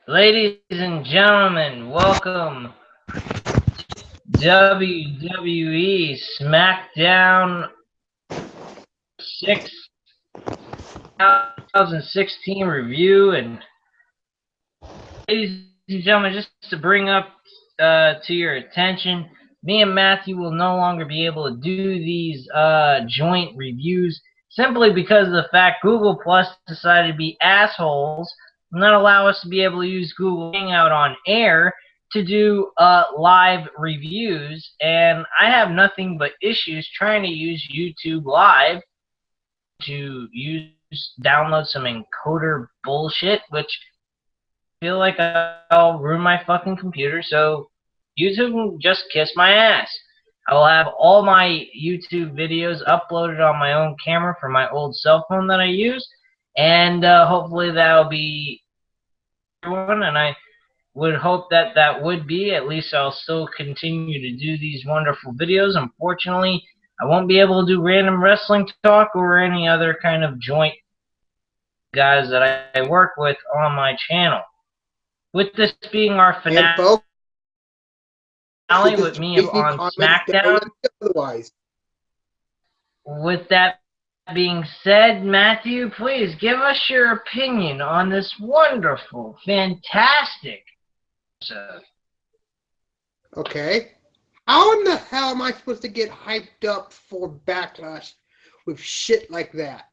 Ladies and gentlemen, welcome WWE Smackdown 6 2016 review. And ladies and gentlemen, just to bring up to your attention, me and Matthew will no longer be able to do these joint reviews simply because of the fact Google Plus decided to be assholes and not allow us to be able to use Google Hangout on air to do live reviews. And I have nothing but issues trying to use YouTube Live to download some encoder bullshit, which I feel like I'll ruin my fucking computer. So YouTube can just kiss my ass. I will have all my YouTube videos uploaded on my own camera from my old cell phone that I use, and hopefully that'll be everyone. And I would hope that that would be. At least I'll still continue to do these wonderful videos. Unfortunately, I won't be able to do random wrestling talk or any other kind of joint guys that I work with on my channel. With this being our finale with me on Smackdown. Otherwise. With that being said, Matthew, please give us your opinion on this wonderful, fantastic episode. Okay. How in the hell am I supposed to get hyped up for Backlash with shit like that?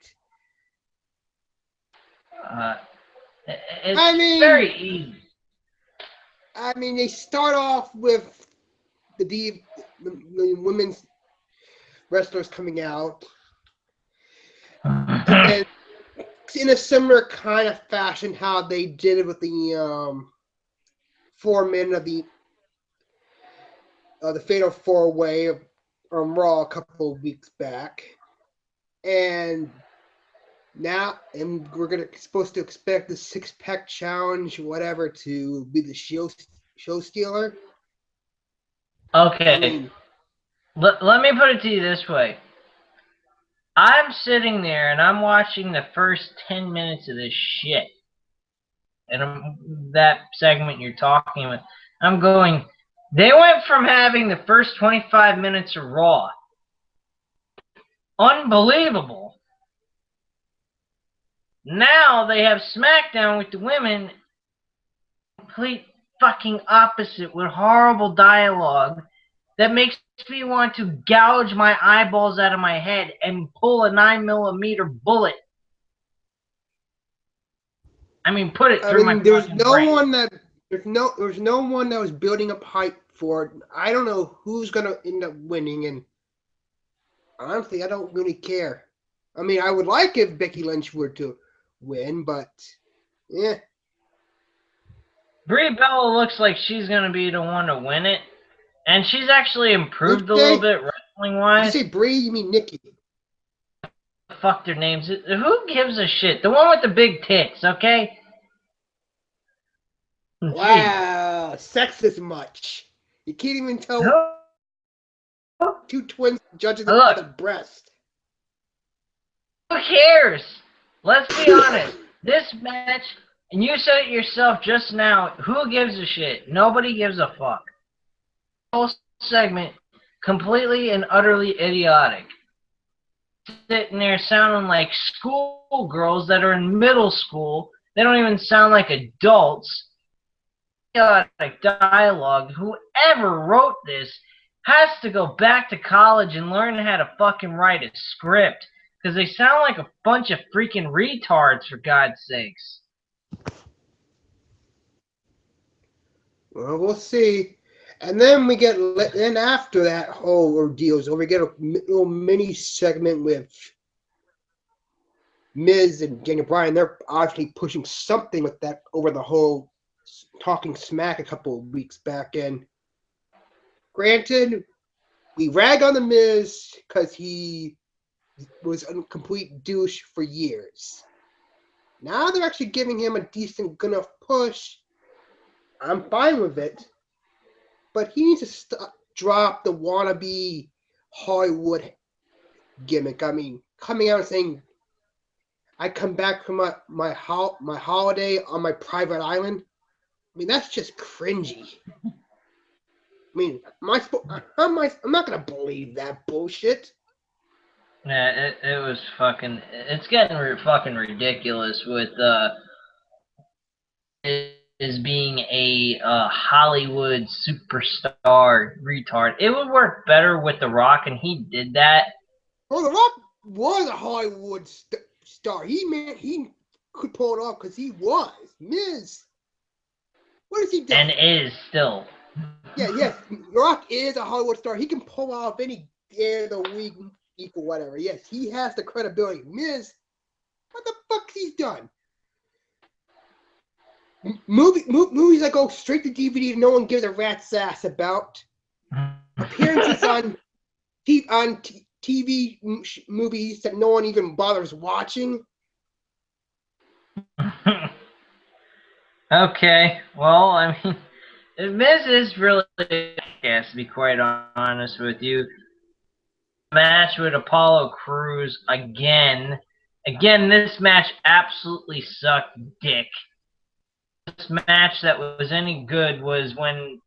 It's very easy. I mean, they start off with the women's wrestlers coming out. And in a similar kind of fashion how they did it with the 4 men of the Fatal 4-Way on Raw a couple of weeks back. And now, we're supposed to expect the 6-pack challenge, whatever, to be the show stealer. Okay. I mean, let me put it to you this way. I'm sitting there and I'm watching the first 10 minutes of this shit. And that segment you're talking about, I'm going, they went from having the first 25 minutes of Raw. Unbelievable. Now they have SmackDown with the women, complete fucking opposite, with horrible dialogue that makes me want to gouge my eyeballs out of my head and pull a 9mm bullet. I mean, put it through my fucking brain. There's no one that was building up hype for it. I don't know who's gonna end up winning, and honestly, I don't really care. I mean, I would like if Becky Lynch were to win, but yeah. Brie Bella looks like she's gonna be the one to win it, and she's actually improved a little bit wrestling wise. You say Brie, you mean Nikki? Fuck their names. Who gives a shit? The one with the big tits, okay? Wow, sexist much. You can't even tell two twins judging the breast. Who cares? Let's be honest. This match, and you said it yourself just now, who gives a shit? Nobody gives a fuck. The whole segment, completely and utterly idiotic. Sitting there sounding like schoolgirls that are in middle school. They don't even sound like adults. Idiotic dialogue. Whoever wrote this has to go back to college and learn how to fucking write a script. Because they sound like a bunch of freaking retards, for God's sakes. Well, we'll see. And then we get, then after that whole ordeal, so we get a little mini segment with Miz and Daniel Bryan. They're obviously pushing something with that over the whole talking smack a couple of weeks back. And granted, we rag on the Miz because he was a complete douche for years. Now they're actually giving him a decent, good enough push. I'm fine with it. But he needs to drop the wannabe Hollywood gimmick. I mean, coming out and saying, I come back from my holiday on my private island. I mean, that's just cringy. I mean, I'm not gonna believe that bullshit. Yeah, it was fucking. It's getting fucking ridiculous with is being a Hollywood superstar retard. It would work better with The Rock, and he did that. Oh, The Rock was a Hollywood star. He could pull it off because he was. Miz, what has he done? And is still. Yeah, yes, The Rock is a Hollywood star. He can pull off any day of the week, equal whatever. Yes, he has the credibility. Miz, what the fuck he's done? Movies that go straight to DVD no one gives a rat's ass about. Appearances on TV movies that no one even bothers watching. Okay, well, I mean, Miz is really, yes, to be quite honest with you. Match with Apollo Crews again. Again, this match absolutely sucked dick. This match that was any good was when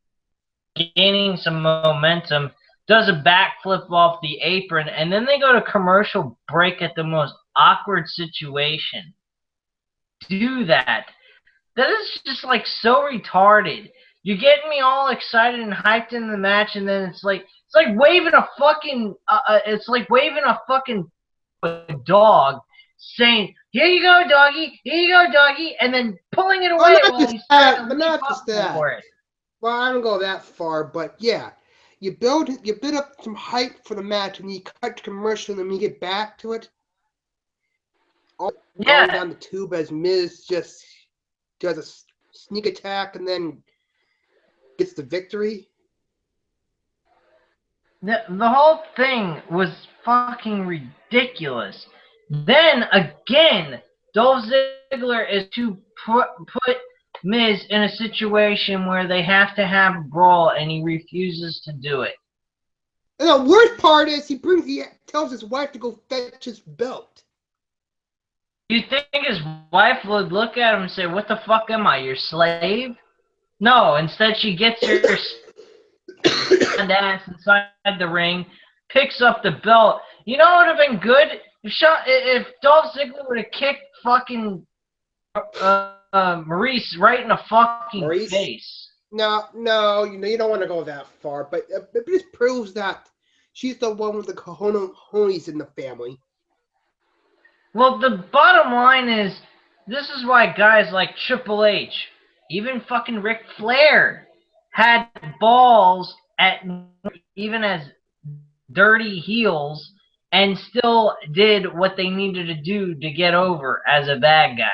gaining some momentum, does a backflip off the apron, and then they go to commercial break at the most awkward situation. Do that. That is just like so retarded. You're getting me all excited and hyped in the match, and then it's like waving a fucking dog, saying, "Here you go, doggy. Here you go, doggy," and then pulling it away while he's trying to leap up for it. Well, I don't go that far, but yeah, you build up some hype for the match, and you cut to commercial, and then you get back to it. All going down the tube as Miz just does a sneak attack and then gets the victory. The whole thing was fucking ridiculous. Then again, Dolph Ziggler is to put Miz in a situation where they have to have a brawl, and he refuses to do it. And the worst part is he tells his wife to go fetch his belt. You think his wife would look at him and say, "What the fuck am I, your slave?" No, instead she gets her ass inside the ring, picks up the belt. You know what would have been good? If Dolph Ziggler would have kicked fucking Maurice right in the fucking face. No, you don't want to go that far, but it just proves that she's the one with the cojones in the family. Well, the bottom line is, this is why guys like Triple H, even fucking Ric Flair, had balls at even as dirty heels and still did what they needed to do to get over as a bad guy.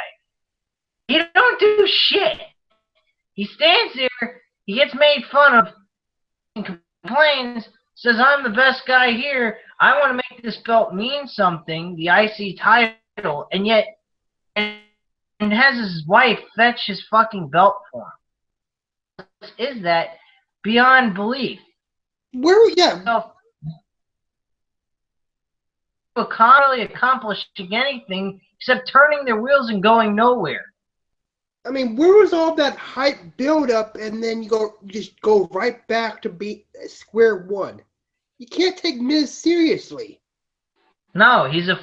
He don't do shit. He stands there, he gets made fun of, and complains, says, "I'm the best guy here. I want to make this belt mean something, the IC title," and yet and has his wife fetch his fucking belt for him. Is that beyond belief? Yeah. Really accomplishing anything except turning their wheels and going nowhere. I mean, where was all that hype build up, and then you just go right back to be square one? You can't take Miz seriously. No, he's a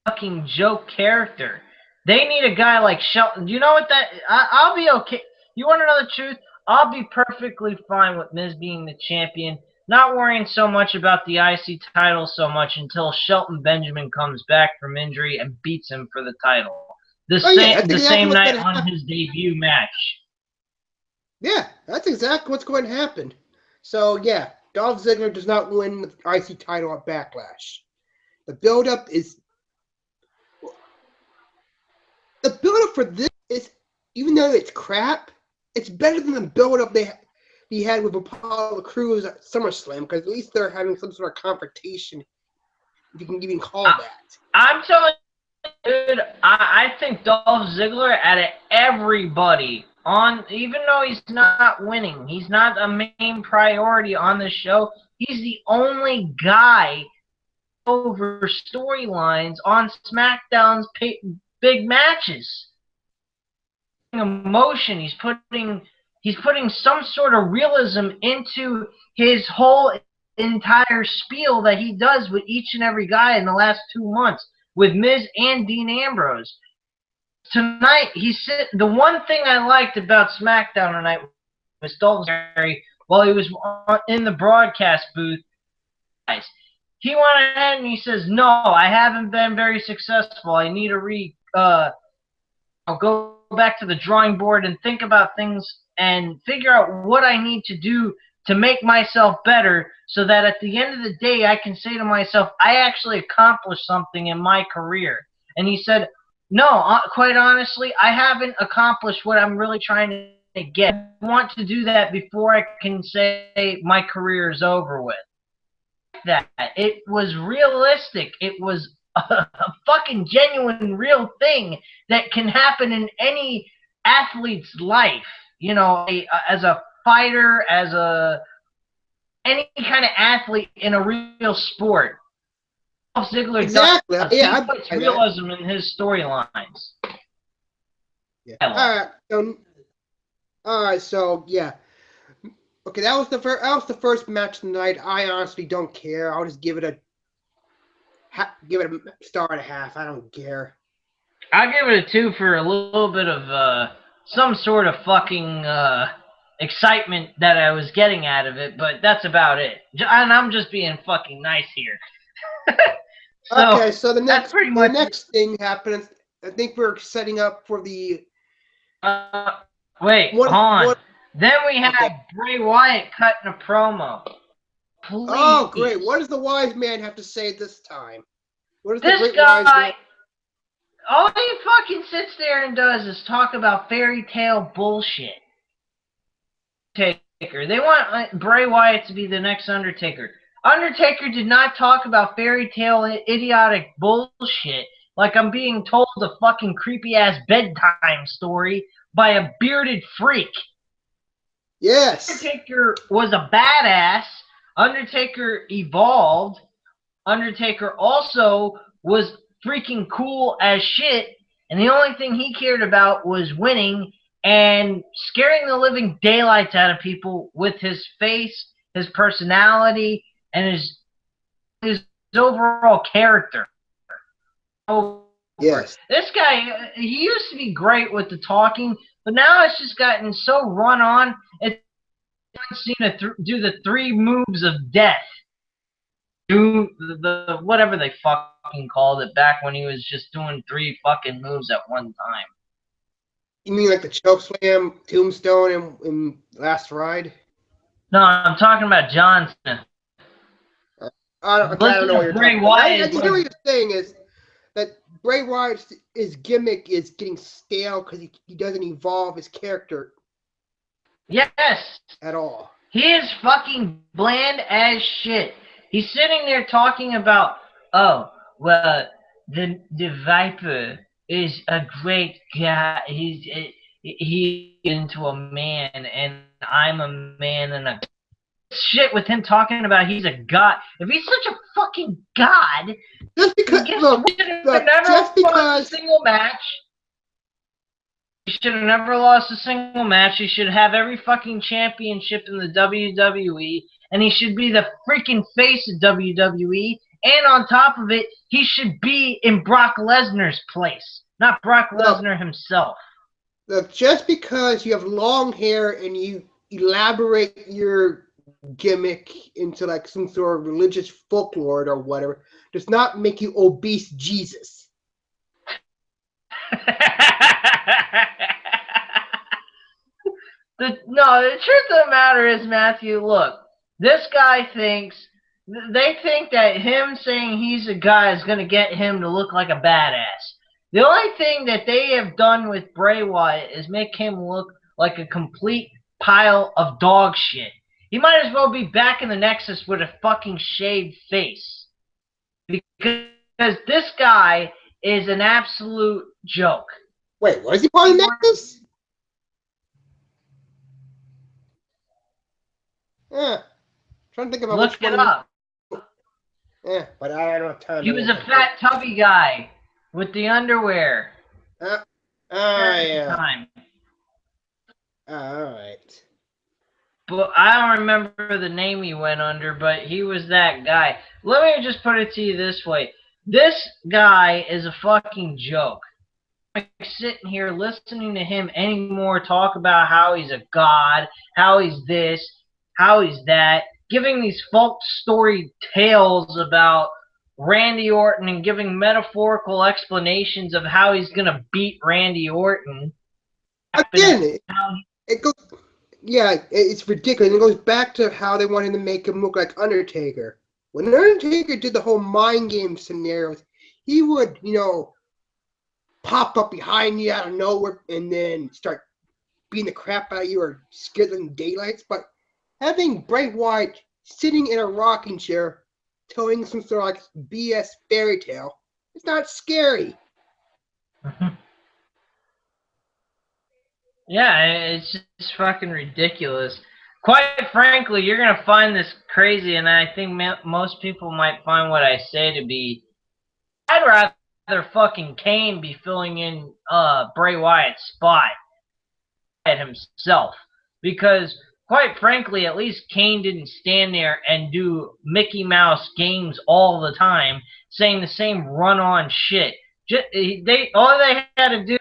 fucking joke character. They need a guy like Shelton. You know what I'll be okay. You want to know the truth? I'll be perfectly fine with Miz being the champion, not worrying so much about the IC title so much until Shelton Benjamin comes back from injury and beats him for the title. The same night on his debut match. Yeah, that's exactly what's going to happen. So, yeah, Dolph Ziggler does not win the IC title at Backlash. The build-up for this is, even though it's crap, it's better than the build-up they had with Apollo Crews at SummerSlam, because at least they're having some sort of confrontation, if you can even call that. I'm telling you, dude, I think Dolph Ziggler, out of everybody, even though he's not winning, he's not a main priority on the show, he's the only guy over storylines on SmackDown's big matches. emotion. He's putting some sort of realism into his whole entire spiel that he does with each and every guy in the last 2 months with Miz and Dean Ambrose. Tonight, the one thing I liked about Smackdown tonight was Dolph Ziggler while he was in the broadcast booth. He went ahead and he says, "No, I haven't been very successful. I need to I'll go back to the drawing board and think about things and figure out what I need to do to make myself better so that at the end of the day I can say to myself, I actually accomplished something in my career." And he said, "No, quite honestly, I haven't accomplished what I'm really trying to get. I want to do that before I can say my career is over with." That it was realistic. It was a fucking genuine, real thing that can happen in any athlete's life. You know, as a fighter, any kind of athlete in a real sport. Dolph Ziggler Exactly. does. Yeah, He puts realism in his storylines. Yeah. All right. So yeah. Okay, that was the first match tonight. I honestly don't care. I'll just give it a star and a half. I don't care. I'll give it a 2 for a little bit of some sort of fucking excitement that I was getting out of it, but that's about it. And I'm just being fucking nice here. So the next thing happens. I think we're setting up for the. Wait, hold on. Then we have Bray Wyatt cutting a promo. Please. Oh, great. What does the wise man have to say this time? What does this the great guy, wise man... all he fucking sits there and does is talk about fairy tale bullshit. Undertaker. They want Bray Wyatt to be the next Undertaker. Undertaker did not talk about fairy tale idiotic bullshit like I'm being told a fucking creepy-ass bedtime story by a bearded freak. Yes. Undertaker was a badass. Undertaker evolved. Undertaker also was freaking cool as shit. And the only thing he cared about was winning and scaring the living daylights out of people with his face, his personality, and his overall character. Yes. This guy, he used to be great with the talking, but now it's just gotten so run on. It's seen to do the 3 moves of death. Do the whatever they fucking called it back when he was just doing 3 fucking moves at one time. You mean like the chokeslam, tombstone, and last ride? No, I'm talking about Johnson. I don't know what you're talking about. I can hear what you're saying is that Bray Wyatt's gimmick is getting stale because he doesn't evolve his character. Yes. At all. He is fucking bland as shit. He's sitting there talking about, oh, well, the Viper is a great guy. He's into a man, and I'm a man, and a shit with him talking about he's a god. If he's such a fucking god, just because he never lost a single match. He should have never lost a single match. He should have every fucking championship in the WWE, and he should be the freaking face of WWE. And on top of it, he should be in Brock Lesnar's place, not Brock Lesnar himself. Look, just because you have long hair and you elaborate your gimmick into like some sort of religious folklore or whatever does not make you obese Jesus. The truth of the matter is, Matthew, look, this guy they think that him saying he's a guy is going to get him to look like a badass. The only thing that they have done with Bray Wyatt is make him look like a complete pile of dog shit. He might as well be back in the Nexus with a fucking shaved face. Because this guy is an absolute joke. Wait, what is he part of the Nexus? Yeah. Trying to think about Look it up. Yeah, but I don't have time. He was a fat, tubby guy with the underwear. Yeah. Time. All right. But I don't remember the name he went under, but he was that guy. Let me just put it to you this way. This guy is a fucking joke. I'm sitting here listening to him anymore talk about how he's a god, how he's this, how he's that, giving these folk story tales about Randy Orton and giving metaphorical explanations of how he's going to beat Randy Orton. Again, it goes. Yeah, it's ridiculous. It goes back to how they wanted to make him look like Undertaker. When Undertaker did the whole mind game scenarios, he would, pop up behind you out of nowhere and then start beating the crap out of you or scare them daylights. But having Bray Wyatt sitting in a rocking chair telling some sort of like BS fairy tale, it's not scary. Yeah, it's just fucking ridiculous. Quite frankly, you're going to find this crazy, and I think most people might find what I say to be, I'd rather fucking Kane be filling in Bray Wyatt's spot at himself. Because, quite frankly, at least Kane didn't stand there and do Mickey Mouse games all the time, saying the same run-on shit. All they had to do,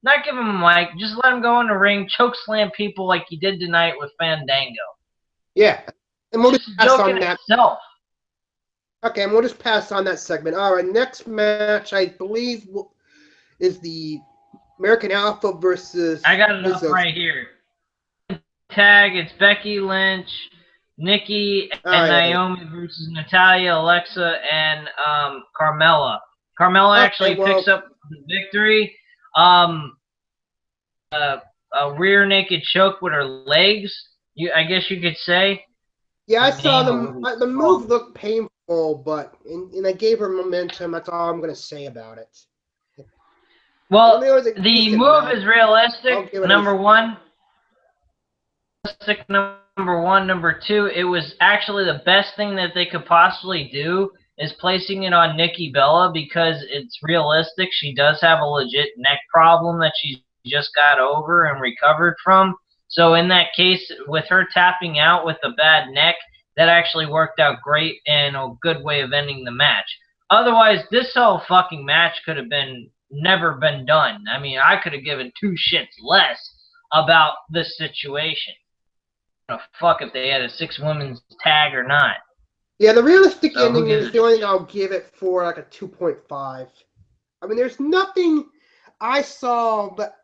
not give him a mic, just let him go in the ring, choke slam people like he did tonight with Fandango. Yeah, and we'll just pass on that. Itself. Okay, and we'll just pass on that segment. All right, next match, I believe, is the American Alpha versus... I got it up right here. Tag, it's Becky Lynch, Nikki, and Naomi versus Natalya, Alexa, and Carmella. Carmella actually picks up the victory. A rear naked choke with her legs, I guess you could say. Yeah, I saw the move looked painful, but and I gave her momentum. That's all I'm going to say about it. Well, the move is realistic, number one. Number one. Number two, it was actually the best thing that they could possibly do is placing it on Nikki Bella because it's realistic. She does have a legit neck problem that she's just got over and recovered from. So in that case, with her tapping out with a bad neck, that actually worked out great and a good way of ending the match. Otherwise, this whole fucking match could have never been done. I mean, I could have given two shits less about this situation. Fuck if they had a 6-women's tag or not. Yeah, the realistic ending is the only thing I'll give it for like a 2.5. I mean, there's nothing I saw but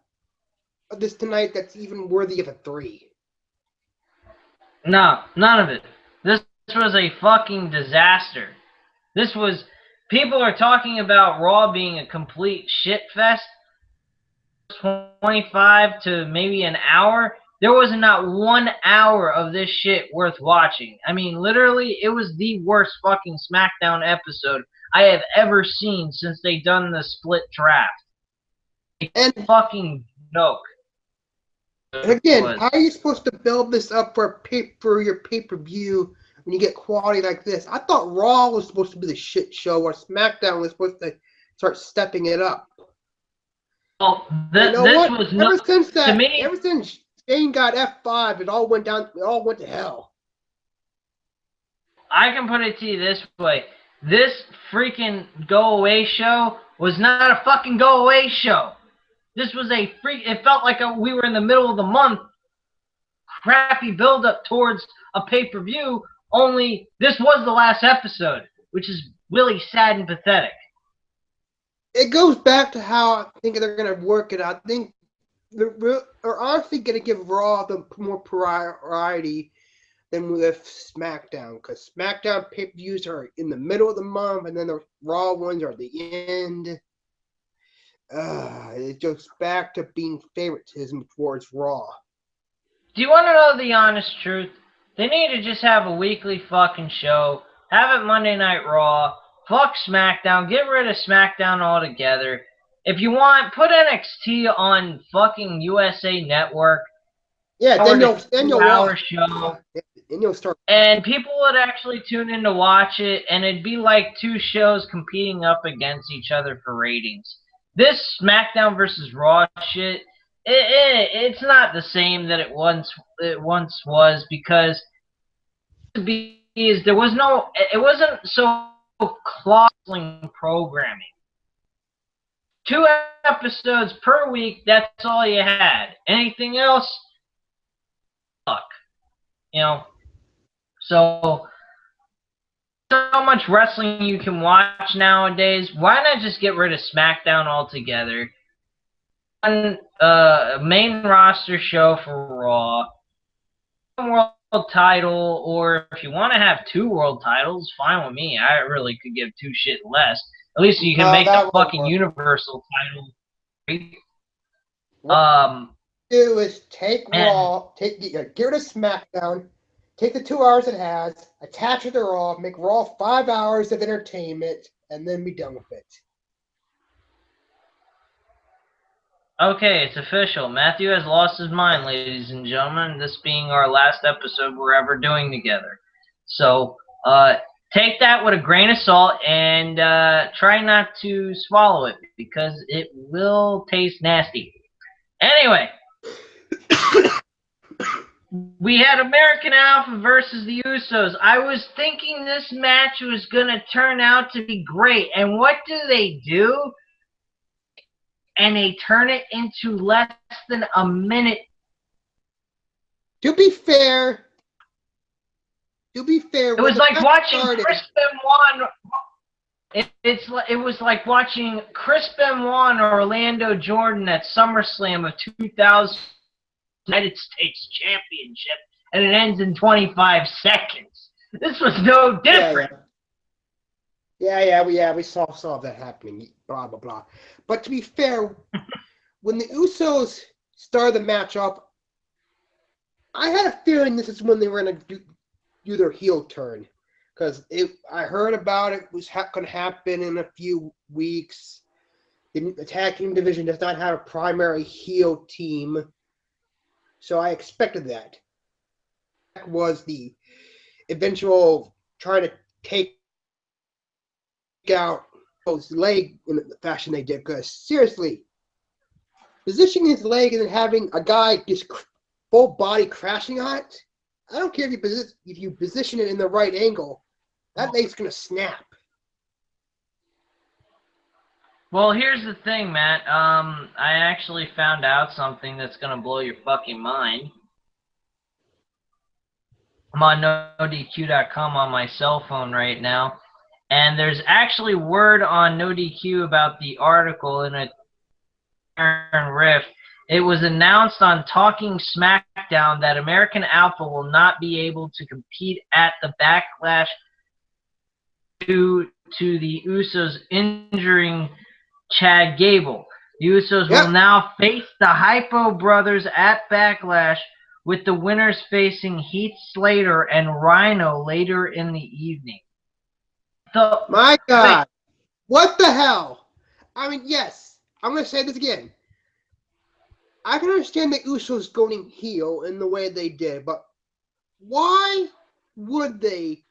this tonight that's even worthy of a 3. No, none of it. This was a fucking disaster. People are talking about Raw being a complete shit fest. 25 to maybe an hour. There was not 1 hour of this shit worth watching. I mean, literally, it was the worst fucking Smackdown episode I have ever seen since they done the split draft. It's a fucking joke. And again, how are you supposed to build this up for your pay-per-view when you get quality like this? I thought Raw was supposed to be the shit show, or SmackDown was supposed to start stepping it up. Well, ever since Shane got F5, it all went to hell. I can put it to you this way. This freaking go-away show was not a fucking go-away show. This was it felt like we were in the middle of the month. Crappy build-up towards a pay-per-view, only this was the last episode, which is really sad and pathetic. It goes back to how I think they're going to work it out. I think they're honestly going to give Raw the more priority than with SmackDown, because SmackDown pay-per-views are in the middle of the month, and then the Raw ones are at the end. It goes back to being favoritism towards Raw. Do you want to know the honest truth? They need to just have a weekly fucking show, have it Monday Night Raw, fuck SmackDown, get rid of SmackDown altogether. If you want, put NXT on fucking USA Network. Yeah, then you'll watch. Show. And you'll start. And people would actually tune in to watch it, and it'd be like two shows competing up against each other for ratings. This SmackDown versus Raw shit it's not the same that it once was, because there was no, it wasn't so closing programming. 2 episodes per week, that's all you had. Anything else, fuck. You know, so much wrestling you can watch nowadays. Why not just get rid of SmackDown altogether? One main roster show for Raw, world title, or if you want to have 2 world titles, fine with me. I really could give 2 shit less. At least you can make the fucking Universal title. What you do is take Raw, get rid of SmackDown, take the 2 hours it has, attach it to Raw, make Raw 5 hours of entertainment, and then be done with it. Okay, it's official. Matthew has lost his mind, ladies and gentlemen, this being our last episode we're ever doing together. So, take that with a grain of salt and try not to swallow it, because it will taste nasty. Anyway, we had American Alpha versus the Usos. I was thinking this match was going to turn out to be great. And what do? And they turn it into less than a minute. To be fair, it was like watching Chris Benoit. It was like watching Chris Benoit and Orlando Jordan at SummerSlam of 2000 United States Championship, and it ends in 25 seconds. This was no different. Yeah, we saw that happening, blah, blah, blah. But to be fair, when the Usos started the match up, I had a feeling this is when they were going to do their heel turn. Because I heard about it was going to happen in a few weeks. The tag team division does not have a primary heel team. So I expected that. That was the eventual trying to take out his leg in the fashion they did. Because seriously, positioning his leg and then having a guy just full body crashing on it, I don't care if you position it in the right angle, that leg's going to snap. Well, here's the thing, Matt. I actually found out something that's going to blow your fucking mind. I'm on NoDQ.com on my cell phone right now, and there's actually word on NoDQ about the article in a riff. It was announced on Talking Smackdown that American Alpha will not be able to compete at the Backlash due to the Usos injuring Chad Gable. The Usos will now face the Hypo Brothers at Backlash, with the winners facing Heath Slater and Rhino later in the evening. My God. What the hell? I mean, yes, I'm going to say this again. I can understand the Usos going heel in the way they did, but why would they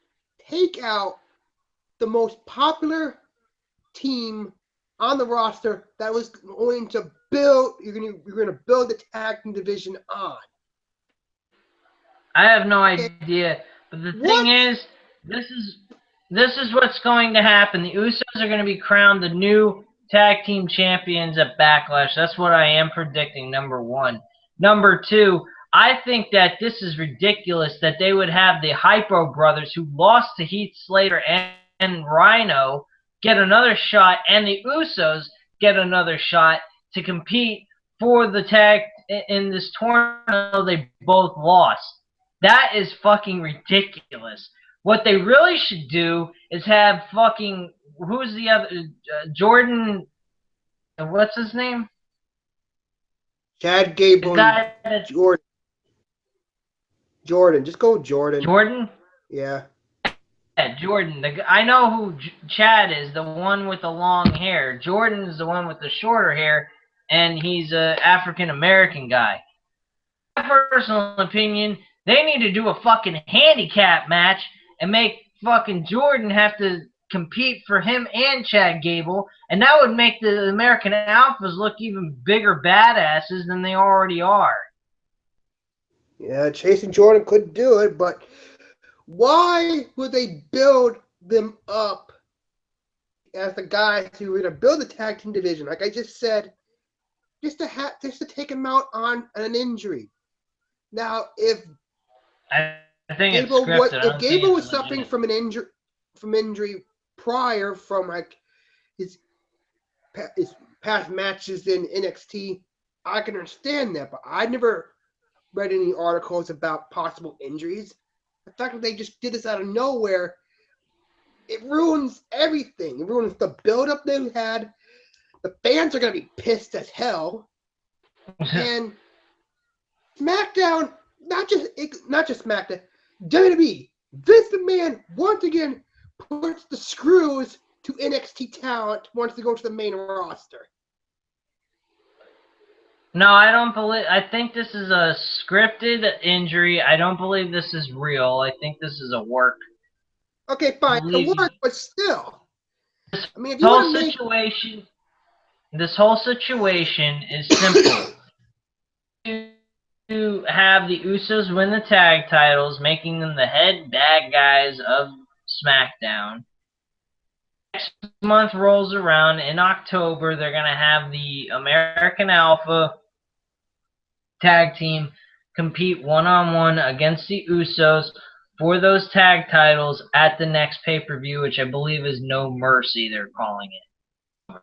take out the most popular team on the roster that was going to build? You're going to build the tag team division on. I have no idea, but the thing is, this is what's going to happen. The Usos are going to be crowned the new tag team champions at Backlash. That's what I am predicting, number one. Number two, I think that this is ridiculous that they would have the Hypo Brothers, who lost to Heath Slater and Rhino, get another shot, and the Usos get another shot to compete for the tag in this tournament they both lost. That is fucking ridiculous. What they really should do is have fucking, who's the other, Jordan, what's his name? Chad Gable. Jordan. Just go with Jordan. Jordan? Yeah. Yeah, Jordan. I know who Chad is, the one with the long hair. Jordan is the one with the shorter hair, and he's an African-American guy. My personal opinion, they need to do a fucking handicap match and make fucking Jordan have to compete for him and Chad Gable, and that would make the American Alphas look even bigger badasses than they already are. Yeah, Chase and Jordan could do it, but why would they build them up as the guys who were going to build the tag team division? Like I just said, just to take them out on an injury. Now, if I think it's Gable scripted. if Gable was suffering from an injury prior from like his past matches in NXT, I can understand that, but I never read any articles about possible injuries. The fact that they just did this out of nowhere, it ruins everything. It ruins the build-up they had. The fans are going to be pissed as hell. And SmackDown, not just SmackDown, WWE, Vince McMahon once again puts the screws to NXT talent once they go to the main roster. No, I don't believe. I think this is a scripted injury. I don't believe this is real. I think this is a work. Okay, fine, it's a work, but still. I mean, if you whole want to make situation, this whole situation is simple. To have the Usos win the tag titles, making them the head bad guys of SmackDown. Next month rolls around. In October, they're going to have the American Alpha tag team compete one-on-one against the Usos for those tag titles at the next pay-per-view, which I believe is No Mercy, they're calling it.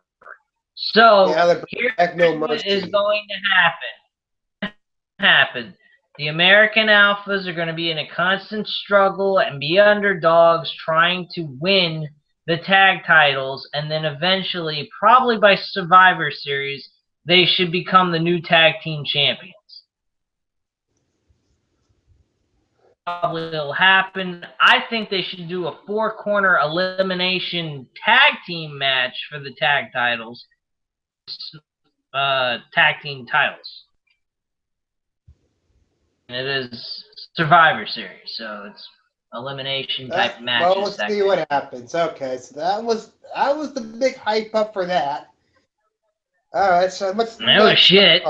So, here's what is going to happen. The American Alphas are going to be in a constant struggle and be underdogs trying to win the tag titles, and then eventually, probably by Survivor Series, they should become the new tag team champions. Probably will happen. I think they should do a 4-corner elimination tag team match for the tag titles. Tag team titles. And it is Survivor Series, so it's elimination type matches. Well, let's see what happens. Okay, so that was the big hype up for that. All right, so let's. That was shit.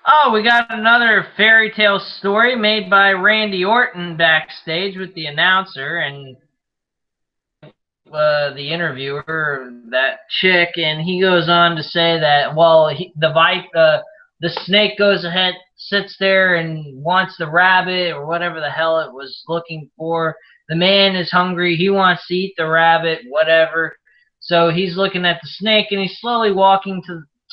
Oh, we got another fairy tale story made by Randy Orton backstage with the announcer and the interviewer, that chick, and he goes on to say that, well, the snake goes ahead, sits there and wants the rabbit or whatever the hell it was looking for. The man is hungry. He wants to eat the rabbit, whatever. So he's looking at the snake, and he's slowly walking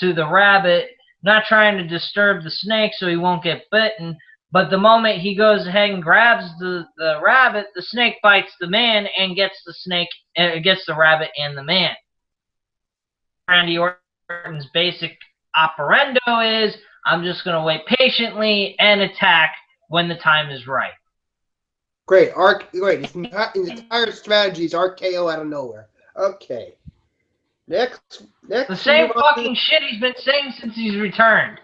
to the rabbit, not trying to disturb the snake so he won't get bitten. But the moment he goes ahead and grabs the rabbit, the snake bites the man and gets the rabbit and the man. Randy Orton's basic operando is, I'm just going to wait patiently and attack when the time is right. Great. His entire strategy is RKO out of nowhere. Okay. Next. The same fucking shit he's been saying since he's returned.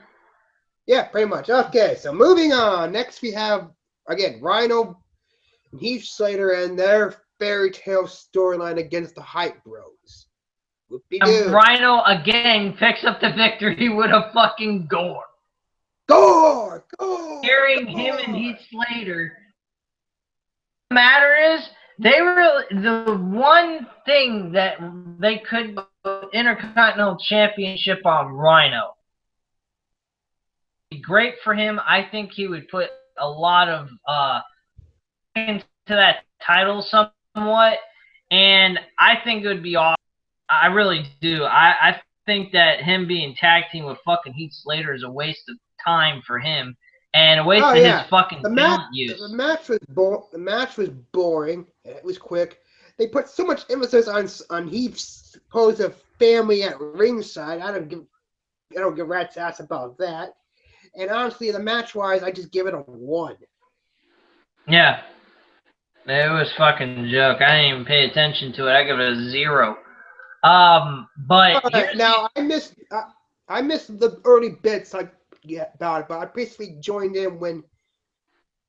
Yeah, pretty much. Okay, so moving on. Next we have, again, Rhino and Heath Slater and their fairy tale storyline against the Hype Bros. And Rhino again picks up the victory with a fucking gore. Gore! Hearing him and Heath Slater. The matter is, they were the one thing that they could Intercontinental Championship on Rhino. Great for him. I think he would put a lot of into that title somewhat, and I think it would be awesome. I really do. I think that him being tag team with fucking Heath Slater is a waste of time for him and a waste of his fucking talent use. The match was boring. It was quick. They put so much emphasis on Heath's supposed family at ringside. I don't give a rat's ass about that. And honestly, the match-wise, I just give it a 1. Yeah. It was fucking a joke. I didn't even pay attention to it. I give it a 0. But now I missed the early bits about it, but I basically joined in when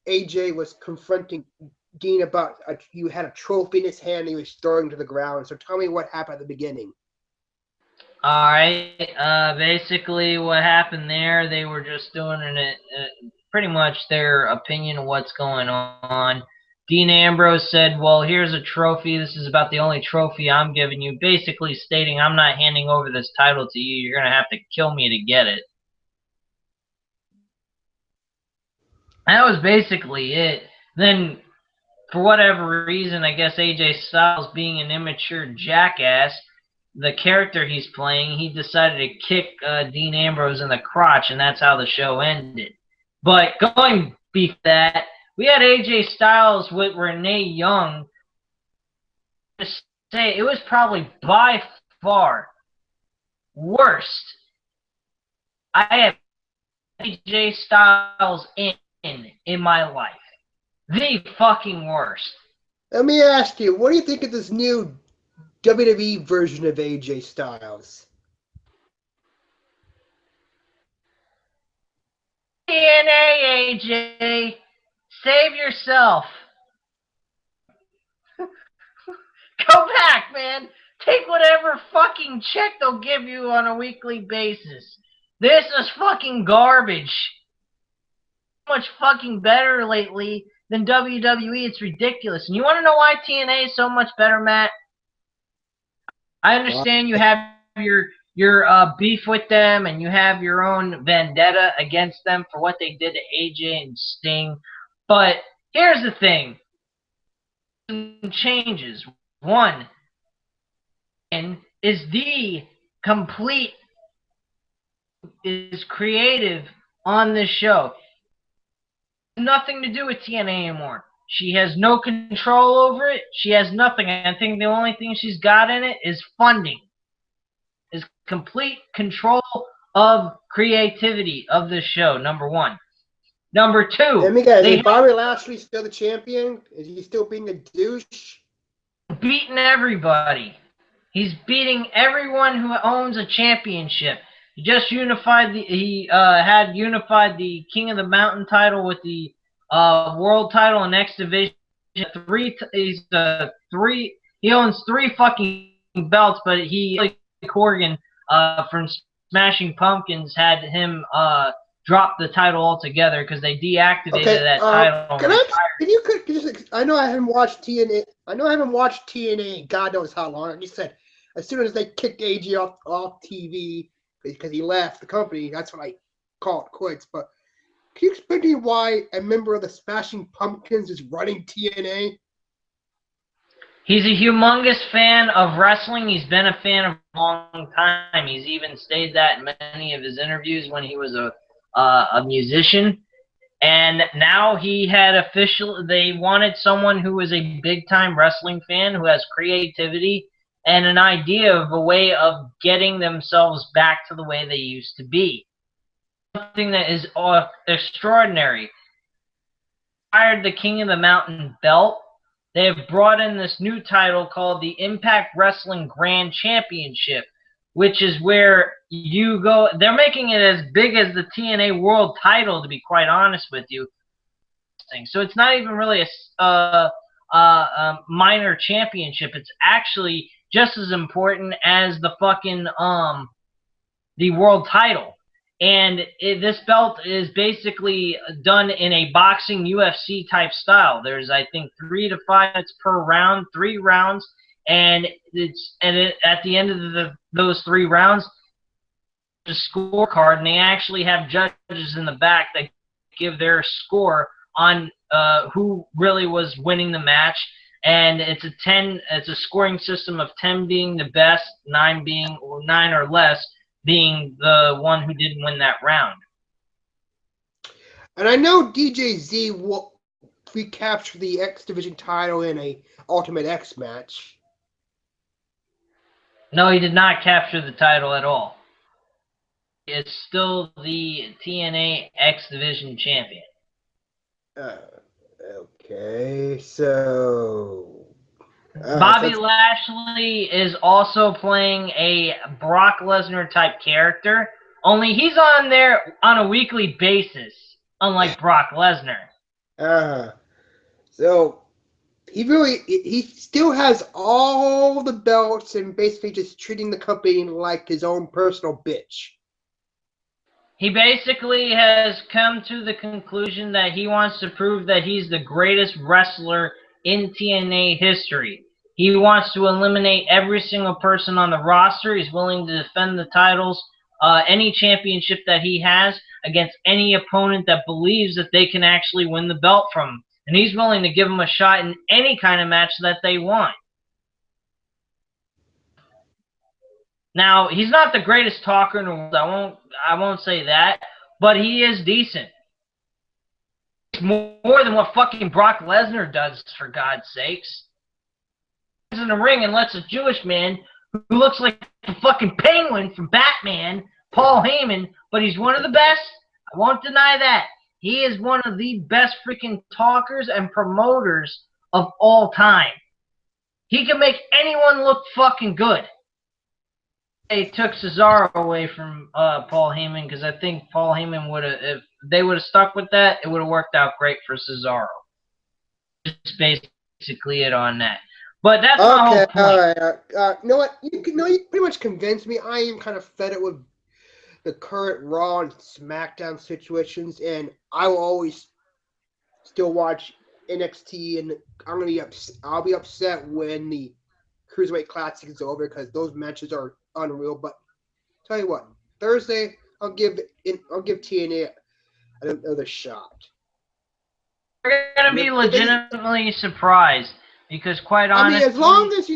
AJ was confronting Dean about you had a trophy in his hand and he was throwing to the ground. So tell me what happened at the beginning. All right. Basically, what happened there? They were just doing pretty much their opinion of what's going on. Dean Ambrose said, "Well, here's a trophy. This is about the only trophy I'm giving you." Basically, stating, "I'm not handing over this title to you. You're gonna have to kill me to get it." That was basically it. Then, for whatever reason, I guess AJ Styles, being an immature jackass, the character he's playing, he decided to kick Dean Ambrose in the crotch, and that's how the show ended. But going before that, we had AJ Styles with Renee Young. To say it was probably by far worst I have AJ Styles in my life. The fucking worst. Let me ask you, what do you think of this new WWE version of AJ Styles? TNA, AJ, save yourself. Go back, man. Take whatever fucking check they'll give you on a weekly basis. This is fucking garbage. Much fucking better lately than WWE. It's ridiculous. And you want to know why TNA is so much better, Matt? I understand you have your beef with them and you have your own vendetta against them for what they did to AJ and Sting. But here's the thing. Changes. One is the complete is creative on this show. Nothing to do with TNA anymore. She has no control over it. She has nothing. I think the only thing she's got in it is funding. Is complete control of creativity of this show, number one. Number two, let me guess, is Bobby Lashley still the champion? Is he still being a douche? Beating everybody. He's beating everyone who owns a championship. He just unified had unified the King of the Mountain title with the world title and X Division. He owns 3 fucking belts, but like Corgan from Smashing Pumpkins had him drop the title altogether because they deactivated that title. I know I haven't watched TNA. I know I haven't watched TNA. God knows how long. And you said as soon as they kicked AJ off TV because he left the company, that's when I called it quits. But can you explain to me why a member of the Smashing Pumpkins is running TNA? He's a humongous fan of wrestling. He's been a fan of a long time. He's even stated that in many of his interviews when he was a musician. And now they wanted someone who was a big-time wrestling fan, who has creativity and an idea of a way of getting themselves back to the way they used to be. Something that is extraordinary. Hired the King of the Mountain belt. They have brought in this new title called the Impact Wrestling Grand Championship, which is where you go. They're making it as big as the TNA World title, to be quite honest with you. So it's not even really a minor championship. It's actually just as important as the fucking the world title. And this belt is basically done in a boxing UFC type style. There's, I think, 3 to 5 minutes per round, 3 rounds, and at the end of those 3 rounds, the scorecard, and they actually have judges in the back that give their score on who really was winning the match. And it's a scoring system of 10 being the best, 9 or less being the one who didn't win that round. And I know DJZ recaptured the X Division title in a Ultimate X match. No, he did not capture the title at all. It's still the TNA X Division champion. Okay, so Bobby Lashley is also playing a Brock Lesnar type character, only he's on there on a weekly basis, unlike Brock Lesnar. So he still has all the belts and basically just treating the company like his own personal bitch. He basically has come to the conclusion that he wants to prove that he's the greatest wrestler in TNA history. He wants to eliminate every single person on the roster. He's willing to defend the titles, any championship that he has, against any opponent that believes that they can actually win the belt from him. And he's willing to give them a shot in any kind of match that they want. Now, he's not the greatest talker in the world. I won't say that, but he is decent. It's more than what fucking Brock Lesnar does, for God's sakes. He's in the ring and lets a Jewish man who looks like the fucking Penguin from Batman, Paul Heyman, but he's one of the best. I won't deny that. He is one of the best freaking talkers and promoters of all time. He can make anyone look fucking good. They took Cesaro away from Paul Heyman because I think Paul Heyman would have, if they would have stuck with that, it would have worked out great for Cesaro. Just basically it on that. But that's my whole point. All right. You know what? You pretty much convinced me. I am kind of fed up with the current Raw and SmackDown situations, and I will always still watch NXT, and I'll be upset when the Cruiserweight Classic is over because those matches are unreal. But tell you what, Thursday I'll give TNA another shot. We're gonna be legitimately surprised because, quite honestly, I mean, as long as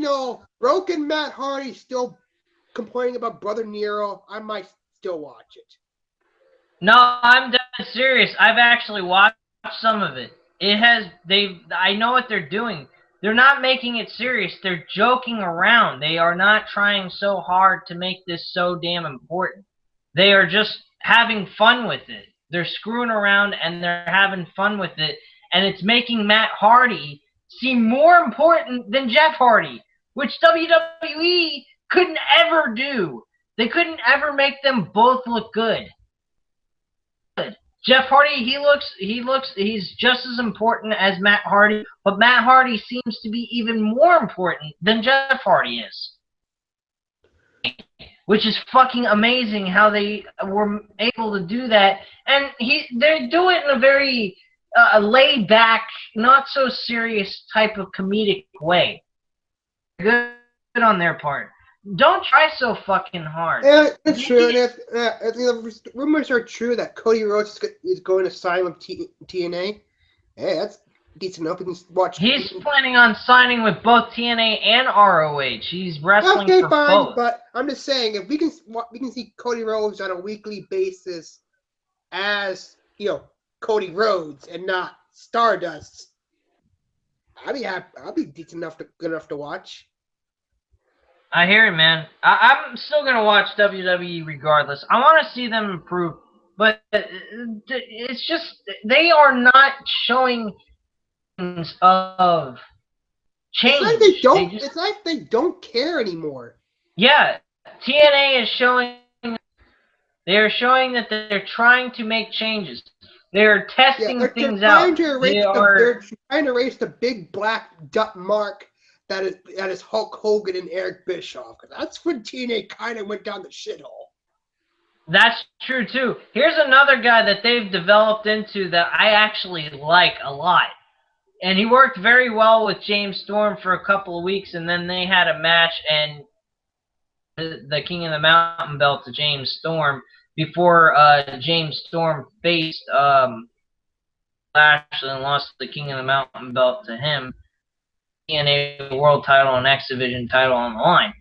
broken Matt Hardy still complaining about Brother Nero, I might still watch it. No, I'm dead serious. I've actually watched some of it. I know what they're doing. They're not making it serious. They're joking around. They are not trying so hard to make this so damn important. They are just having fun with it. They're screwing around and they're having fun with it. And it's making Matt Hardy seem more important than Jeff Hardy, which WWE couldn't ever do. They couldn't ever make them both look good. Jeff Hardy, he's just as important as Matt Hardy, but Matt Hardy seems to be even more important than Jeff Hardy is. Which is fucking amazing how they were able to do that. And they do it in a very laid back, not so serious type of comedic way. Good on their part. Don't try so fucking hard. Yeah, it's true. And if the rumors are true that Cody Rhodes is going to sign with TNA, hey, that's decent enough. We can watch. He's planning on signing with both TNA and ROH. He's wrestling for both. But I'm just saying, if we can see Cody Rhodes on a weekly basis as Cody Rhodes and not Stardust, I'll be decent enough good enough to watch. I hear it, man. I'm still going to watch WWE regardless. I want to see them improve, but it's just they are not showing things of change. It's like they don't care anymore. Yeah, TNA is showing. They are showing that they're trying to make changes. They're testing things out. They're trying to erase the big black dot mark that is Hulk Hogan and Eric Bischoff. That's when TNA kind of went down the shithole. That's true, too. Here's another guy that they've developed into that I actually like a lot. And he worked very well with James Storm for a couple of weeks, and then they had a match, and the King of the Mountain belt to James Storm before James Storm faced Lashley and lost the King of the Mountain belt to him. TNA World title and X Division title on the line.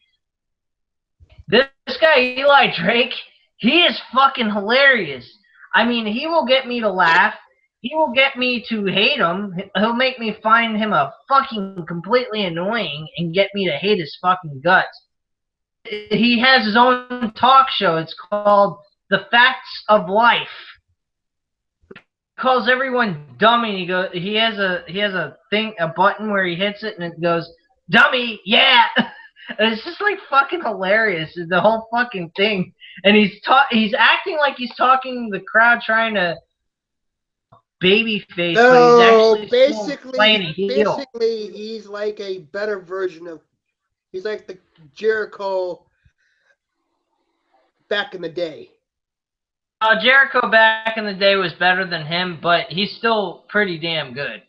This guy, Eli Drake, he is fucking hilarious. I mean, he will get me to laugh. He will get me to hate him. He'll make me find him a fucking completely annoying and get me to hate his fucking guts. He has his own talk show. It's called The Facts of Life. Calls everyone dummy. He has a button where he hits it and it goes, dummy, yeah. And it's just like fucking hilarious, the whole fucking thing. And he's acting like he's talking to the crowd, trying to baby face, but he's So actually still playing a heel. basically, he's like a better version of. He's like the Jericho back in the day. Jericho back in the day was better than him, but he's still pretty damn good.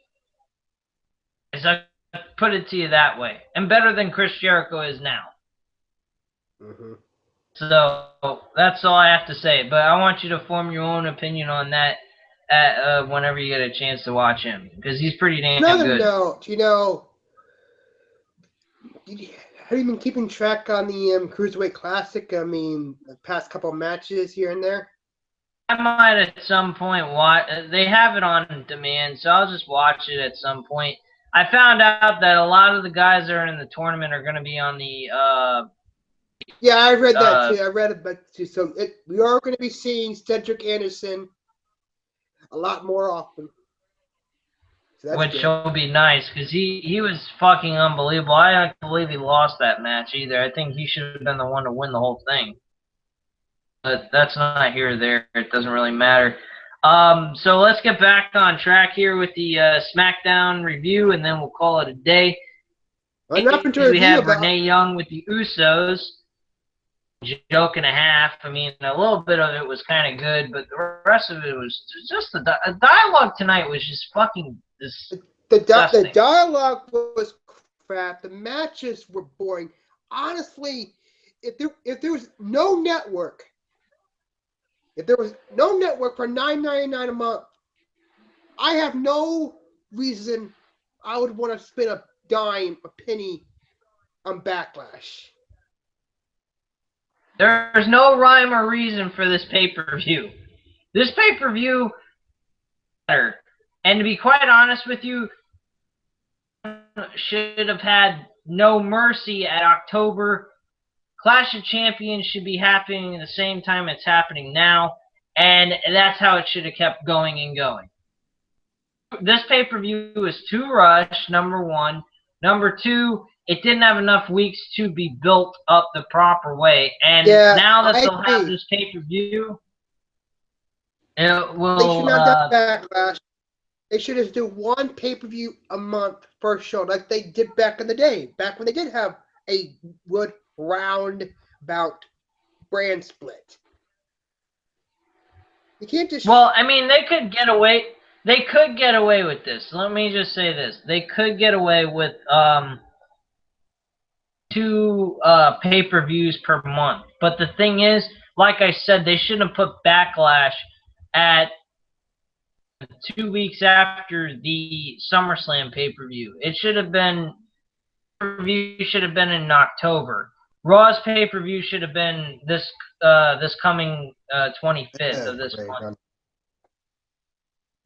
So I put it to you that way, and better than Chris Jericho is now. Mm-hmm. So that's all I have to say. But I want you to form your own opinion on that whenever you get a chance to watch him, because he's pretty damn Another good. note, have you been keeping track on the Cruiserweight Classic? I mean, the past couple matches here and there. I might at some point watch. They have it on demand, so I'll just watch it at some point. I found out that a lot of the guys that are in the tournament are going to be on the. Yeah, I read that too. I read it, but too. So we are going to be seeing Cedric Anderson a lot more often. So Which will be nice, because he was fucking unbelievable. I don't believe he lost that match either. I think he should have been the one to win the whole thing. But that's not here or there. It doesn't really matter. So let's get back on track here with the Smackdown review, and then we'll call it a day. Nothing to We review have about. Renee Young with the Usos. Joke and a half. I mean, a little bit of it was kind of good, but the rest of it was just the dialogue tonight was just fucking disgusting. The dialogue was crap. The matches were boring. Honestly, if there was no network, for $9.99 a month, I have no reason I would want to spend a dime, a penny on Backlash. There's no rhyme or reason for this pay-per-view. This pay-per-view, and to be quite honest with you, should have had No Mercy at October. Clash of Champions should be happening at the same time it's happening now, and that's how it should have kept going and going. This pay-per-view was too rushed, number one. Number two, it didn't have enough weeks to be built up the proper way. And now that they'll have this pay-per-view, it will... They should not have Backlash. They should just do one pay-per-view a month per show, like they did back in the day, back when they did have a good roundabout brand split. You can't just... Well, I mean, they could get away... They could get away with this. Let me just say this. They could get away with... 2 pay-per-views per month. But the thing is, like I said, they shouldn't have put Backlash at 2 weeks after the SummerSlam pay-per-view. It should have been... Pay-per-view should have been in October. Raw's pay-per-view should have been this coming 25th of this month.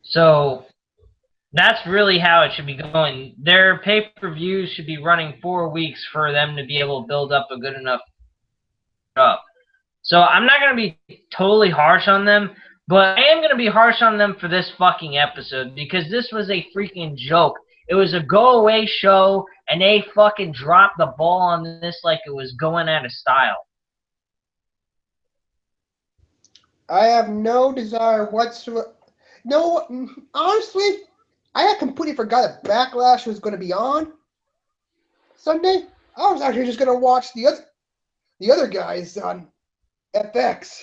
So that's really how it should be going. Their pay-per-views should be running 4 weeks for them to be able to build up a good enough up. So I'm not going to be totally harsh on them, but I am going to be harsh on them for this fucking episode, because this was a freaking joke. It was a go-away show, and they fucking dropped the ball on this like it was going out of style. I have no desire whatsoever. No, honestly, I had completely forgot that Backlash was going to be on Sunday. I was actually just going to watch the other guys on FX.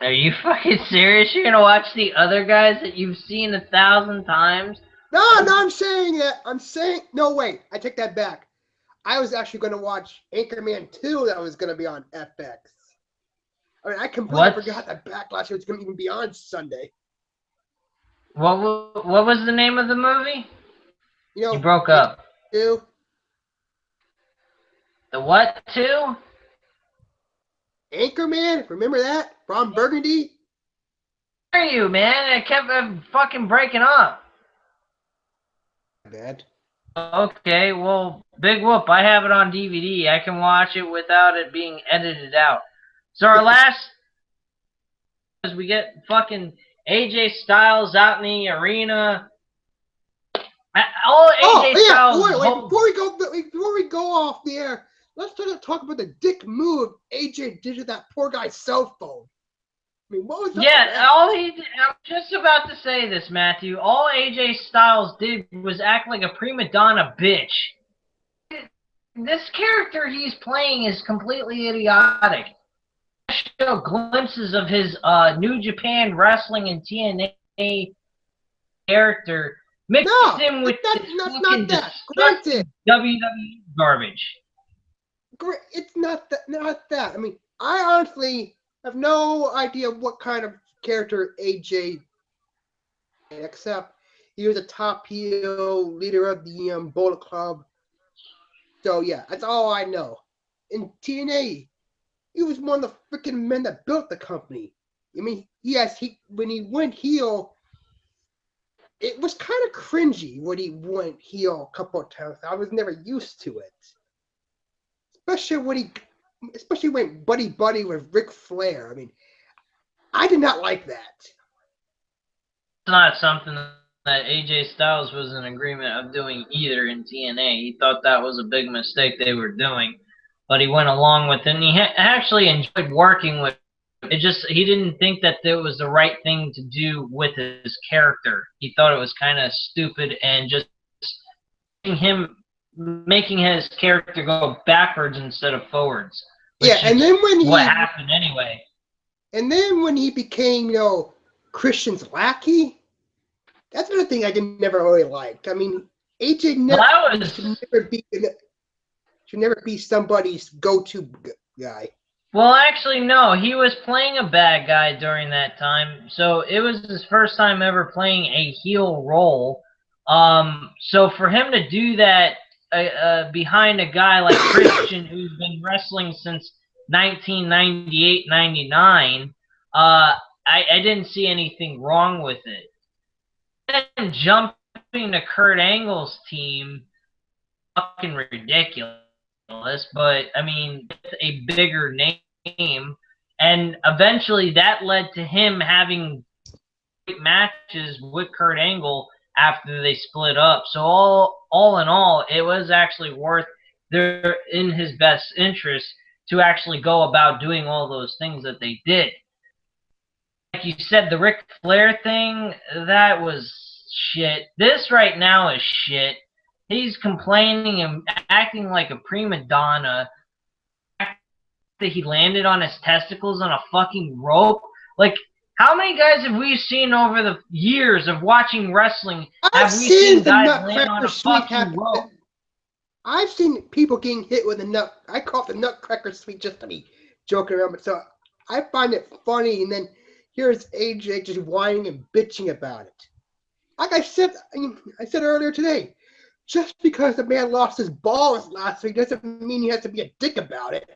Are you fucking serious? You're going to watch the other guys that you've seen 1,000 times? No, I'm saying that. No, wait. I take that back. I was actually going to watch Anchorman 2 that was going to be on FX. I mean, I completely forgot that Backlash was going to even be on Sunday. What was the name of the movie? You broke up. 2. The what 2? Anchorman, remember that? Ron Burgundy? Where are you, man? It kept fucking breaking up. Bad. Okay, well, big whoop. I have it on DVD. I can watch it without it being edited out. So our last... is we get fucking AJ Styles out in the arena. All AJ Styles... Wait, before we go off the air, let's talk about the dick move AJ did to that poor guy's cell phone. I mean, what was up Yeah, with that? all he did, I'm just about to say this, Matthew. All AJ Styles did was act like a prima donna bitch. This character he's playing is completely idiotic. Show glimpses of his New Japan Wrestling and TNA character mixed No, in with that's this not fucking that. disgusting Granted, WWE garbage. it's not that. Not that. I mean, I honestly have no idea what kind of character AJ, except he was a top heel leader of the Bullet Club. So yeah, that's all I know. In TNA, he was one of the freaking men that built the company. I mean, yes, when he went heel, it was kind of cringy when he went heel a couple of times. I was never used to it, especially when buddy with Ric Flair. I mean, I did not like that. It's not something that AJ Styles was in agreement of doing either in TNA. He thought that was a big mistake they were doing, but he went along with it, and he actually enjoyed working with it. Just he didn't think that it was the right thing to do with his character. He thought it was kind of stupid and just making his character go backwards instead of forwards, Yeah, which is what happened anyway. and then when he became, Christian's lackey, that's another thing I never really liked. I mean, AJ should never be somebody's go-to guy. Well, actually, no. He was playing a bad guy during that time, so it was his first time ever playing a heel role. So for him to do that behind a guy like Christian, who's been wrestling since 1998-99, I didn't see anything wrong with it. And jumping to Kurt Angle's team, fucking ridiculous. But I mean, it's a bigger name, and eventually that led to him having great matches with Kurt Angle after they split up. So all in all, it was actually worth in his best interest to actually go about doing all those things that they did. Like you said, the Ric Flair thing, that was shit. This right now is shit. He's complaining and acting like a prima donna. That he landed on his testicles on a fucking rope. Like, how many guys have we seen over the years of watching wrestling? Have we seen guys land on a fucking rope? I've seen people getting hit with a nut. I call it the Nutcracker Suite just to be joking around, but so I find it funny. And then here's AJ just whining and bitching about it. Like I said earlier today, just because the man lost his balls last week doesn't mean he has to be a dick about it.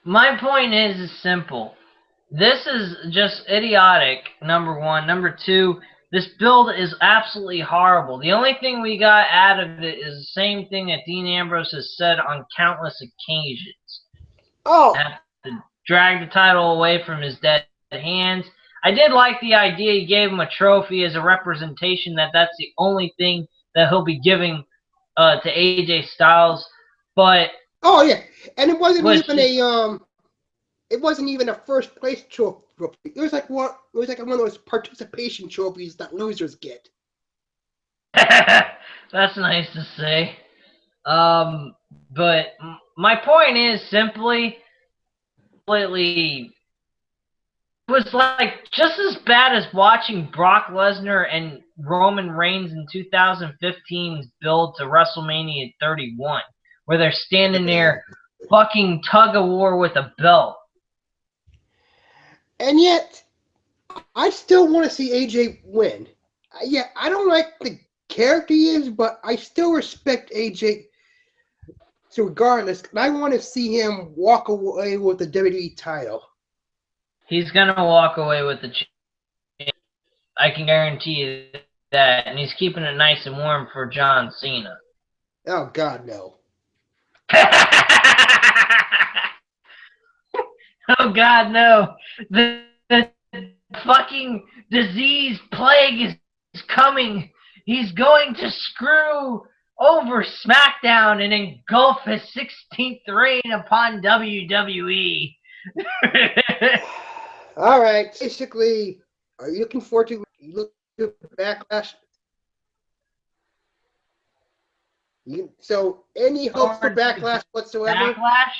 My point is simple. This is just idiotic, number one. Number two, this build is absolutely horrible. The only thing we got out of it is the same thing that Dean Ambrose has said on countless occasions. Oh. Have to drag the title away from his dead hands. I did like the idea he gave him a trophy as a representation that that's the only thing that he'll be giving to AJ Styles. But oh yeah, and it wasn't even a first place trophy. It was like one of those participation trophies that losers get. That's nice to say. But my point is simply, completely. It was like just as bad as watching Brock Lesnar and Roman Reigns in 2015's build to WrestleMania 31, where they're standing there fucking tug of war with a belt. And yet, I still want to see AJ win. Yeah, I don't like the character he is, but I still respect AJ. So regardless, I want to see him walk away with the WWE title. He's going to walk away with the championship. I can guarantee you that. And he's keeping it nice and warm for John Cena. Oh, God, no. Oh, God, no. The fucking disease plague is coming. He's going to screw over Smackdown and engulf his 16th reign upon WWE. All right. Basically, are you looking forward to Backlash? So, any hopes for Forward to Backlash whatsoever? Backlash?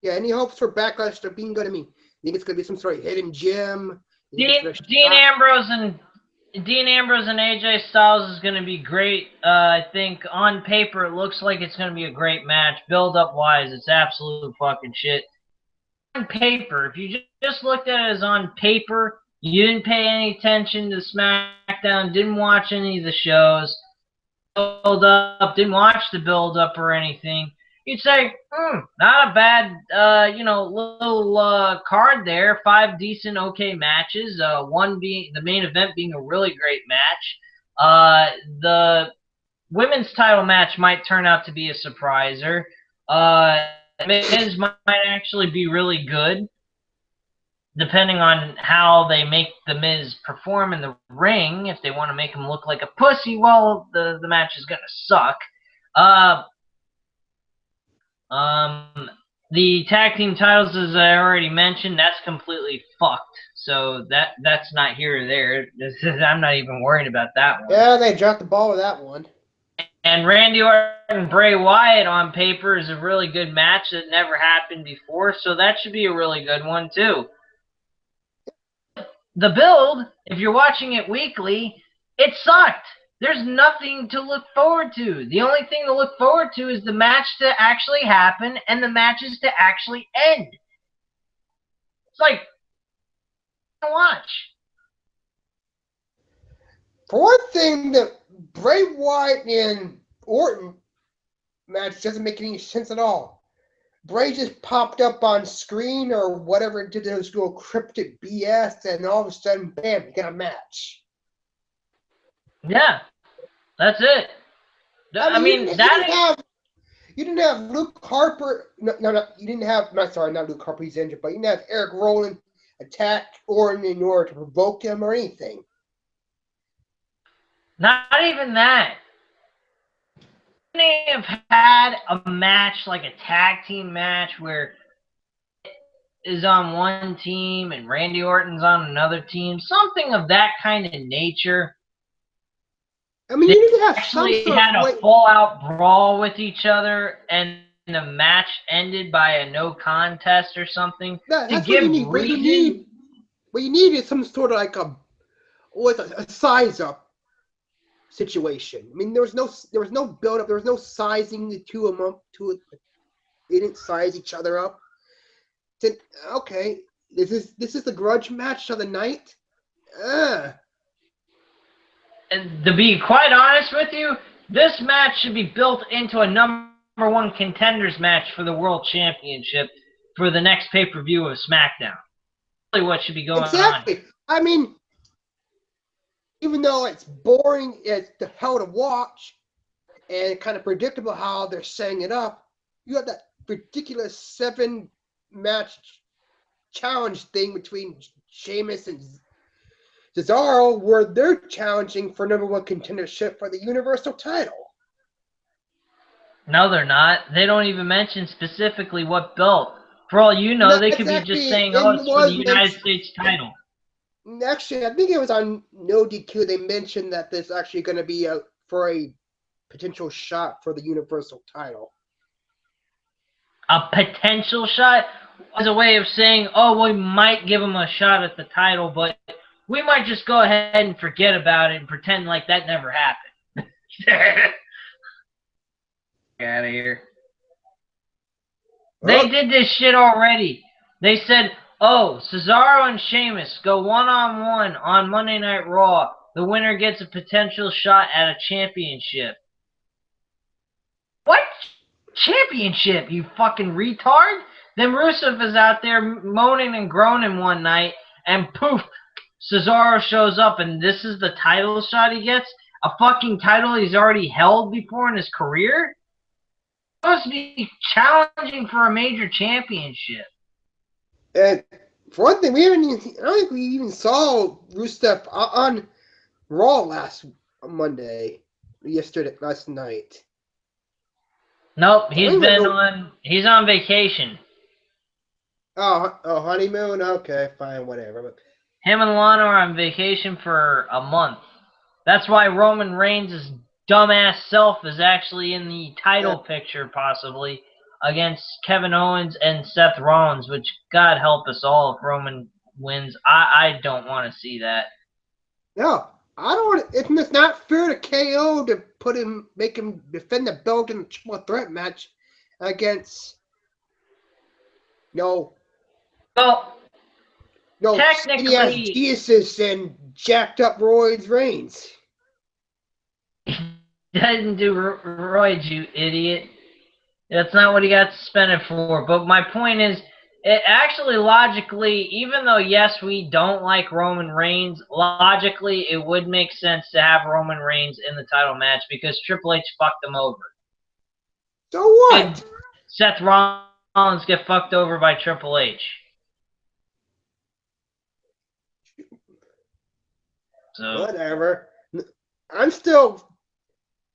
Yeah, any hopes for Backlash to being good? I mean, you think it's going to be some sort of hidden gem? You think it's Dean, going to Dean shock? Ambrose and Dean Ambrose and AJ Styles is going to be great. I think on paper it looks like it's going to be a great match. Build up wise, it's absolute fucking shit. On paper, if you just looked at it as on paper, you didn't pay any attention to SmackDown, didn't watch any of the shows, build up, didn't watch the build up or anything, you'd say, not a bad, little card there. 5 decent, okay matches. One being the main event being a really great match. The women's title match might turn out to be a surpriser. Miz might actually be really good, depending on how they make the Miz perform in the ring. If they want to make him look like a pussy, well, the match is gonna suck. The tag team titles, as I already mentioned, that's completely fucked. So that's not here or there. I'm not even worried about that one. Yeah, they dropped the ball with that one. And Randy Orton and Bray Wyatt on paper is a really good match that never happened before, so that should be a really good one too. The build, if you're watching it weekly, it sucked. There's nothing to look forward to. The only thing to look forward to is the match to actually happen and the matches to actually end. It's like, watch. For one thing, the Bray Wyatt and Orton match doesn't make any sense at all. Bray just popped up on screen or whatever, did those little cryptic BS, and all of a sudden, bam, you got a match. Yeah, that's it. I mean you didn't have Luke Harper. No, you didn't have. Not Luke Harper. He's injured, but you didn't have Eric Rowan attack Orton in order to provoke him or anything. Not even that. They have had a match like a tag team match where is on one team and Randy Orton's on another team, something of that kind of nature. I mean, you need to have actually had a full-out brawl with each other, and the match ended by a no contest or something. That's to what give you need. What you need is some sort of like a size up situation. I mean, there was no build up. There was no sizing the two of them up. They didn't size each other up. Then, okay, this is the grudge match of the night. And to be quite honest with you, this match should be built into a number 1 contenders match for the World Championship for the next pay-per-view of SmackDown. Really what should be going on. Exactly. I mean, even though it's boring, it's the hell to watch, and kind of predictable how they're setting it up, you have that ridiculous 7-match challenge thing between Sheamus and Cesaro, where they're challenging for number 1 contendership for the Universal title. No, they're not. They don't even mention specifically what belt. For all you know, they could be just saying, oh, it's for the United States title. Actually, I think it was on No DQ. They mentioned that there's actually going to be for a potential shot for the Universal title. A potential shot? As a way of saying, oh, we might give them a shot at the title, but we might just go ahead and forget about it and pretend like that never happened. Get out of here. They did this shit already. They said, oh, Cesaro and Sheamus go one-on-one on Monday Night Raw. The winner gets a potential shot at a championship. What championship, you fucking retard? Then Rusev is out there moaning and groaning one night, and poof, Cesaro shows up, and this is the title shot he gets? A fucking title he's already held before in his career? Supposed to be challenging for a major championship. And for one thing, I don't think we even saw Rusev on Raw last night. Nope, he's on vacation. Oh, honeymoon. Okay, fine, whatever. But Him and Lana are on vacation for a month. That's why Roman Reigns' dumbass self is actually in the title picture, possibly, against Kevin Owens and Seth Rollins, which, God help us all if Roman wins. I don't want to see that. no, I don't want. It's not fair to KO to make him defend the belt in a triple threat match against no, Well, no skinny ass technically, Jesus and jacked up Roy's Reigns. doesn't do roids, you idiot. That's not what he got suspended for. But my point is, it actually logically, even though yes, we don't like Roman Reigns, logically it would make sense to have Roman Reigns in the title match because Triple H fucked him over. So what? Did Seth Rollins get fucked over by Triple H? So Whatever. I'm still.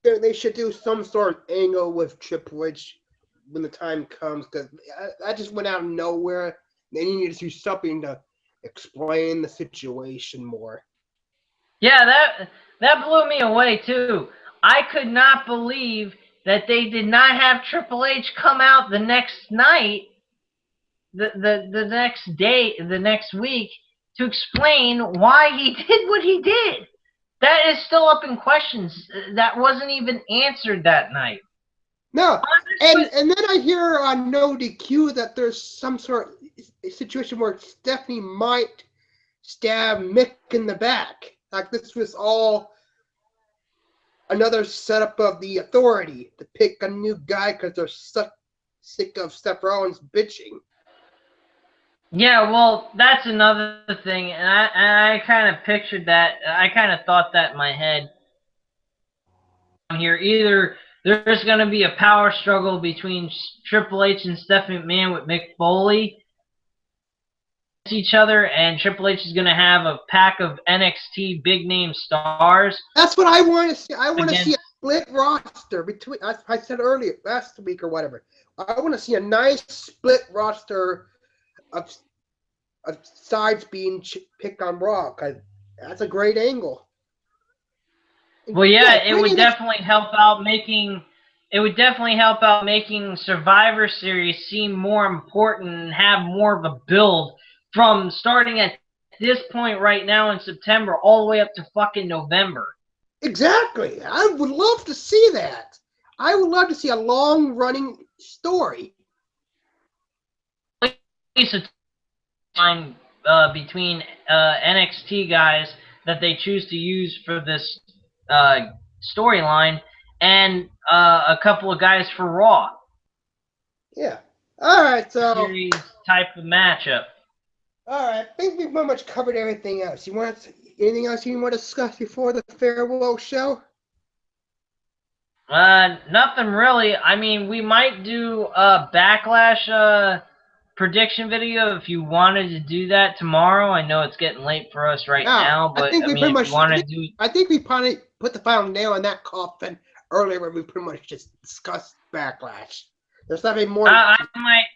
They should do some sort of angle with Triple H when the time comes because that just went out of nowhere. They needed to do something to explain the situation more. yeah, that blew me away too. I could not believe that they did not have Triple H come out the next night, the next day, the next week, to explain why he did what he did. That is still up in questions. That wasn't even answered that night. No, and then I hear on No DQ that there's some sort of situation where Stephanie might stab Mick in the back. Like this was all another setup of the Authority to pick a new guy because they're sick of Seth Rollins bitching. Yeah, well, that's another thing, and I kind of pictured that. I kind of thought that in my head. Here, either there's going to be a power struggle between Triple H and Stephanie McMahon with Mick Foley each other, and Triple H is going to have a pack of NXT big name stars. That's what I want to see. I want to Against- see a split roster between. I said earlier last week or whatever. I want to see a nice split roster of sides being picked on Raw. Cause that's a great angle. Well, yeah, it would bring in definitely help out making. It would definitely help out making Survivor Series seem more important and have more of a build from starting at this point right now in September all the way up to fucking November. Exactly. I would love to see that. I would love to see a long-running story. At least a time between NXT guys that they choose to use for this storyline and a couple of guys for Raw. Yeah. All right. So. Series type of matchup. All right. I think we've pretty much covered everything else. Anything else you want to discuss before the farewell show? Nothing really. I mean, we might do a Backlash prediction video if you wanted to do that tomorrow. I know it's getting late for us right now, but I mean, if you want to do... I think we probably put the final nail in that coffin earlier when we pretty much just discussed Backlash. There's nothing more. I might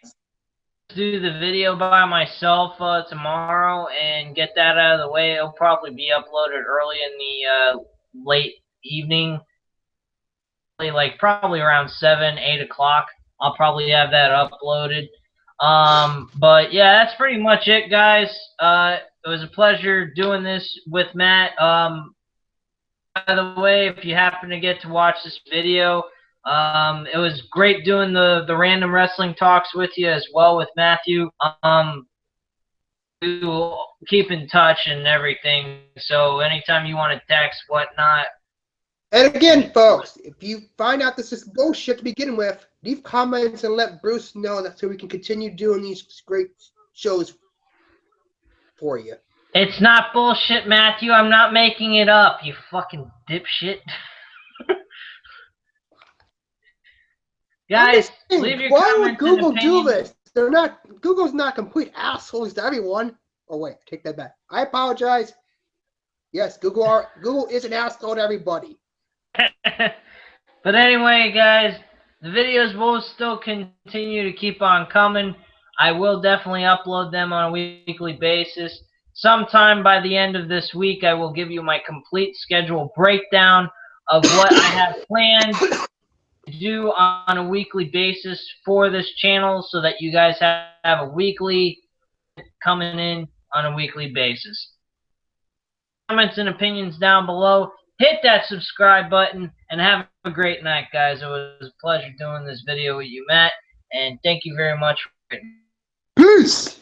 do the video by myself tomorrow and get that out of the way. It'll probably be uploaded early in the late evening, like probably around 7, 8 o'clock. I'll probably have that uploaded. But yeah, that's pretty much it, guys. It was a pleasure doing this with Matt. By the way, if you happen to get to watch this video, it was great doing the random wrestling talks with you as well with Matthew. We will keep in touch and everything. So anytime you want to text, whatnot. And again, folks, if you find out this is bullshit to begin with, leave comments and let Bruce know that so we can continue doing these great shows for you. It's not bullshit, Matthew. I'm not making it up, you fucking dipshit. Guys, leave your why comments would Google and do opinions. this? Google's not complete assholes to everyone. Oh wait, take that back. I apologize. Yes, Google is an asshole to everybody. But anyway, guys, the videos will still continue to keep on coming. I will definitely upload them on a weekly basis. Sometime by the end of this week, I will give you my complete schedule breakdown of what I have planned to do on a weekly basis for this channel so that you guys have a weekly coming in on a weekly basis. Comments and opinions down below. Hit that subscribe button and have a great night, guys. It was a pleasure doing this video with you, Matt, and thank you very much for it. Peace!